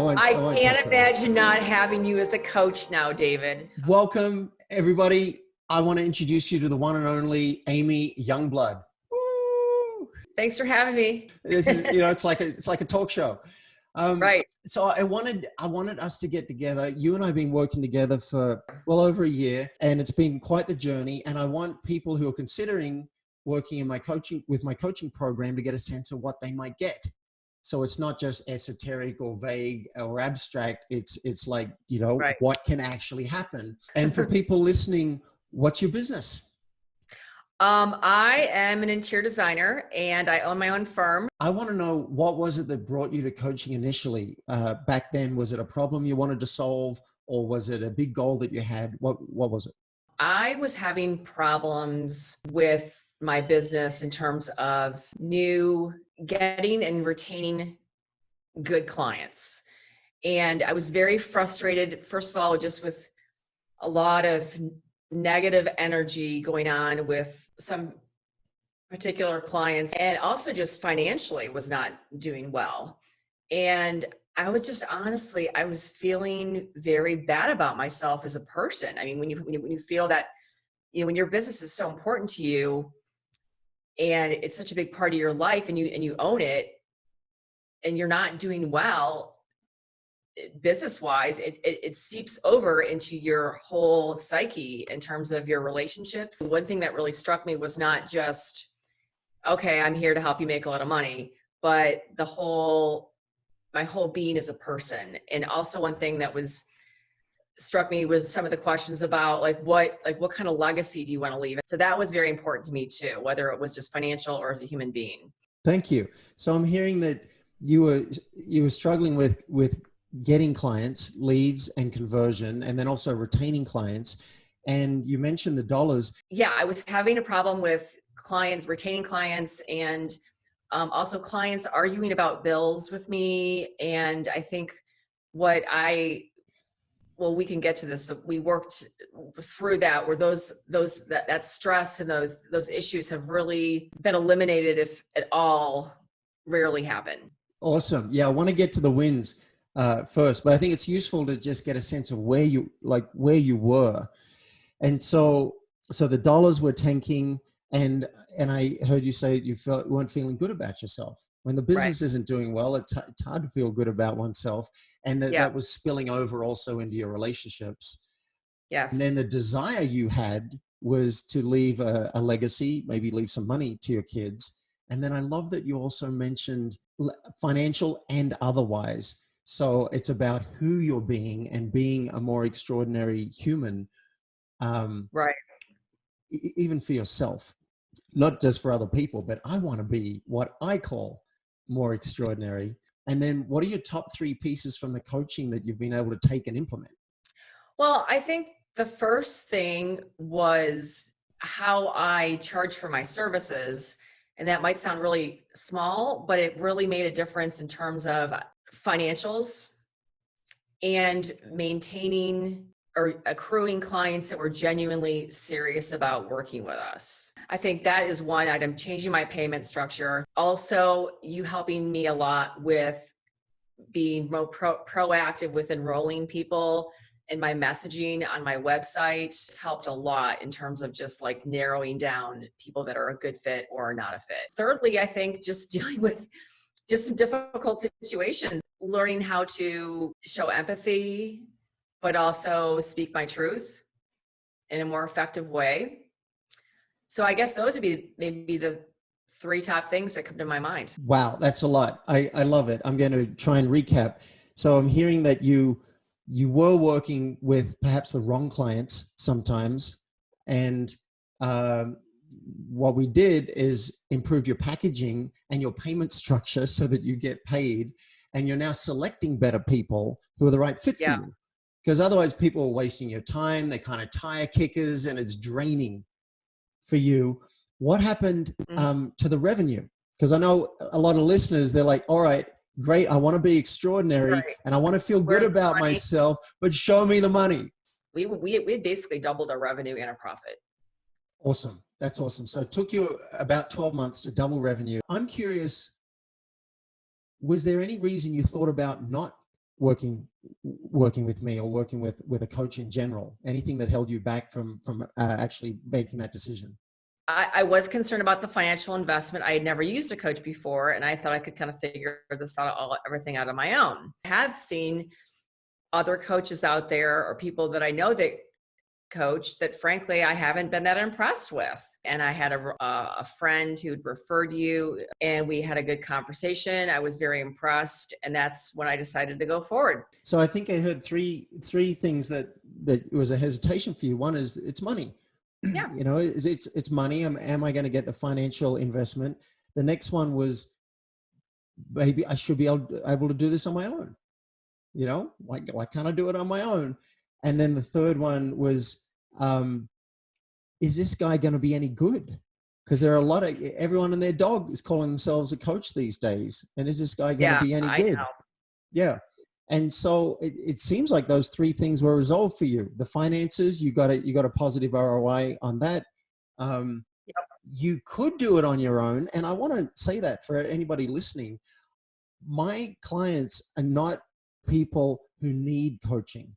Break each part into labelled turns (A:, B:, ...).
A: I
B: I won't
A: can't
B: touch that.
A: imagine not having you as a coach now, David.
B: Welcome, everybody. I want to introduce you to the one and only Amy Youngblood. Woo!
A: Thanks for having me.
B: This is, it's like a talk show.
A: Right.
B: So I wanted us to get together. You and I have been working together for well over a year, and it's been quite the journey. And I want people who are considering working in my coaching program to get a sense of what they might get. So it's not just esoteric or vague or abstract. It's like,
A: Right.
B: what can actually happen. And for people listening, what's your business?
A: I am an interior designer and I own my own firm.
B: I want to know, what was it that brought you to coaching initially? Back then, was it a problem you wanted to solve, or was it a big goal that you had? What was it?
A: I was having problems with my business in terms of getting and retaining good clients. And I was very frustrated, first of all, just with a lot of negative energy going on with some particular clients, and also just financially was not doing well. And I was just honestly, I was feeling very bad about myself as a person. I mean, when you feel that, when your business is so important to you and it's such a big part of your life, and you own it, and you're not doing well business wise, it seeps over into your whole psyche in terms of your relationships. One thing that really struck me was not just, okay, I'm here to help you make a lot of money, but my whole being as a person. And also one thing that struck me was some of the questions about what kind of legacy do you want to leave? So that was very important to me too, whether it was just financial or as a human being.
B: Thank you. So I'm hearing that you were struggling with getting clients, leads, and conversion, and then also retaining clients. And you mentioned the dollars.
A: Yeah, I was having a problem with retaining clients, and also clients arguing about bills with me. And I think we can get to this, but we worked through that, where that stress and those issues have really been eliminated, if at all, rarely happen.
B: Awesome. Yeah, I want to get to the wins first, but I think it's useful to just get a sense of where you were. And so the dollars were tanking, and I heard you say that you weren't feeling good about yourself. When the business isn't doing well, it's hard to feel good about oneself, and that was spilling over also into your relationships.
A: Yes.
B: And then the desire you had was to leave a legacy, maybe leave some money to your kids. And then I love that you also mentioned financial and otherwise. So it's about who you're being and being a more extraordinary human.
A: Right.
B: Even for yourself, not just for other people, but I want to be what I call more extraordinary. And then what are your top 3 pieces from the coaching that you've been able to take and implement?
A: Well, I think the first thing was how I charge for my services. And that might sound really small, but it really made a difference in terms of financials and maintaining or accruing clients that were genuinely serious about working with us. I think that is one item, changing my payment structure. Also, you helping me a lot with being more proactive with enrolling people, and my messaging on my website helped a lot in terms of just narrowing down people that are a good fit or not a fit. Thirdly, I think just dealing with just some difficult situations, learning how to show empathy, but also speak my truth in a more effective way. So I guess those would be maybe the 3 top things that come to my mind.
B: Wow, that's a lot. I love it. I'm going to try and recap. So I'm hearing that you were working with perhaps the wrong clients sometimes. And what we did is improve your packaging and your payment structure so that you get paid. And you're now selecting better people who are the right fit for you. Because otherwise people are wasting your time. They're kind of tire kickers, and it's draining for you. What happened to the revenue? Because I know a lot of listeners, they're like, all right, great, I want to be extraordinary and I want to feel good about myself, but show me the money.
A: We basically doubled our revenue and our profit.
B: Awesome. That's awesome. So it took you about 12 months to double revenue. I'm curious, was there any reason you thought about not working with me or working with a coach in general? Anything that held you back from actually making that decision?
A: I was concerned about the financial investment. I had never used a coach before, and I thought I could kind of figure this out, everything out on my own. I have seen other coaches out there or people that I know that coach that frankly I haven't been that impressed with. And I had a friend who'd referred you, and we had a good conversation. I was very impressed, and that's when I decided to go forward.
B: So I think I heard three things that was a hesitation for you. One is it's money.
A: Yeah.
B: You know, it's money. Am I going to get the financial investment? The next one was maybe I should be able to do this on my own. You know, why can't I do it on my own? And then the third one was, is this guy going to be any good? Because there are a lot of, everyone and their dog is calling themselves a coach these days. And is this guy going to
A: Yeah,
B: be any
A: I
B: good?
A: know.
B: Yeah. And so it seems like those three things were resolved for you. The finances, you got a positive ROI on that.
A: Yep.
B: You could do it on your own. And I want to say that for anybody listening, my clients are not people who need coaching.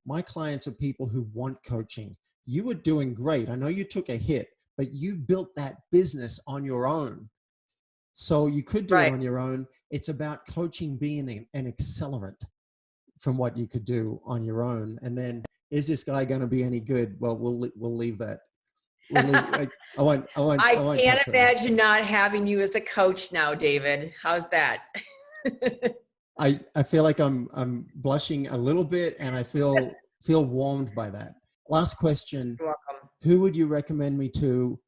B: My clients are people who want coaching. You were doing great. I know you took a hit, but you built that business on your own. So you could do it
A: Right.
B: on your own. It's about coaching being an accelerant from what you could do on your own. And then, is this guy going to be any good? Well, we'll leave that. We'll leave, I won't
A: I can't
B: touch on that.
A: imagine not having you as a coach now, David. How's that?
B: I feel like I'm blushing a little bit, and I feel warmed by that. Last question:
A: You're welcome.
B: who would you recommend me to,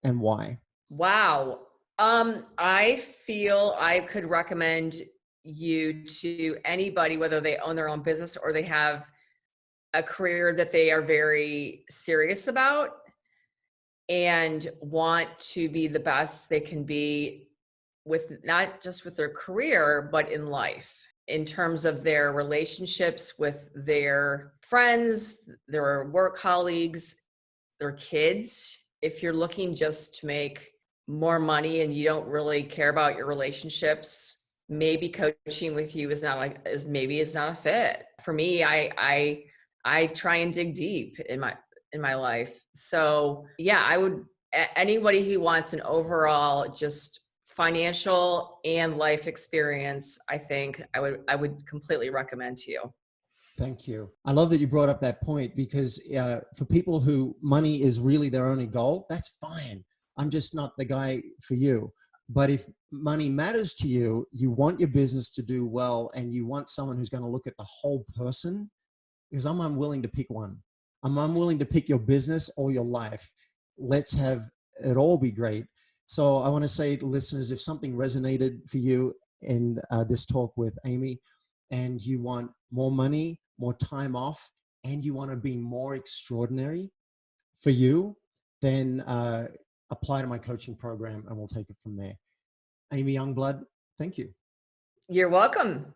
B: and why?
A: Wow. I feel I could recommend you to anybody, whether they own their own business or they have a career that they are very serious about and want to be the best they can be, with not just with their career, but in life, in terms of their relationships with their friends, their work colleagues, their kids. If you're looking just to make more money and you don't really care about your relationships, maybe coaching with you is not like maybe it's not a fit. For me, I try and dig deep in my life. So yeah, I would, anybody who wants an overall just financial and life experience, I think I would completely recommend to you.
B: Thank you. I love that you brought up that point, because for people who money is really their only goal, that's fine. I'm just not the guy for you. But if money matters to you, you want your business to do well, and you want someone who's going to look at the whole person, because I'm unwilling to pick one. I'm unwilling to pick your business or your life. Let's have it all be great. So I want to say to listeners, if something resonated for you in this talk with Amy, and you want more money, more time off, and you want to be more extraordinary for you, then apply to my coaching program and we'll take it from there. Amy Youngblood, thank you.
A: You're welcome.